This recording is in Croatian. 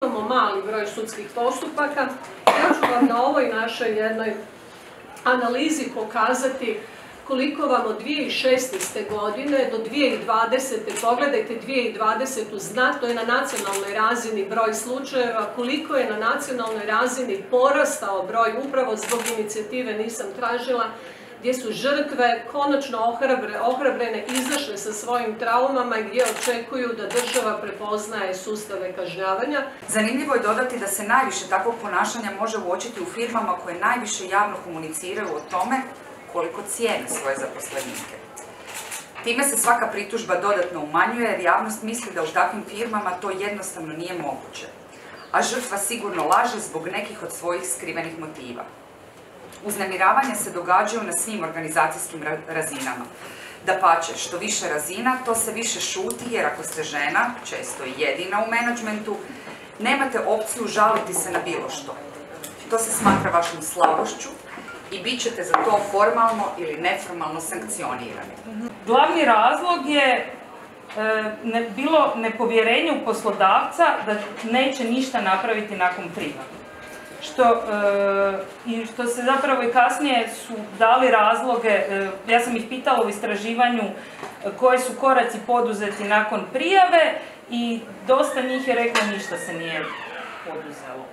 Imamo mali broj sudskih postupaka. Ja ću vam na ovoj našoj jednoj analizi pokazati koliko vam od 2016. godine do 2020. pogledajte 2020. znatno je na nacionalnoj razini broj slučajeva, koliko je na nacionalnoj razini porastao broj upravo zbog inicijative Nisam tražila, gdje su žrtve konačno ohrabrene izašle sa svojim traumama i gdje očekuju da država prepoznaje sustave kažnjavanja. Zanimljivo je dodati da se najviše takvog ponašanja može uočiti u firmama koje najviše javno komuniciraju o tome koliko cijene svoje zaposlenike. Time se svaka pritužba dodatno umanjuje jer javnost misli da u takvim firmama to jednostavno nije moguće, a žrtva sigurno laže zbog nekih od svojih skrivenih motiva. Uznemiravanja se događaju na svim organizacijskim razinama. Dapače, što više razina, to se više šuti jer ako ste žena, često i jedina u menadžmentu, nemate opciju žaliti se na bilo što. To se smatra vašom slabošću i bit ćete za to formalno ili neformalno sankcionirani. Glavni razlog je bilo nepovjerenje u poslodavca da neće ništa napraviti nakon prijave. Što se zapravo i kasnije su dali razloge, ja sam ih pitala u istraživanju koji su koraci poduzeti nakon prijave i dosta njih je reklo ništa se nije poduzelo.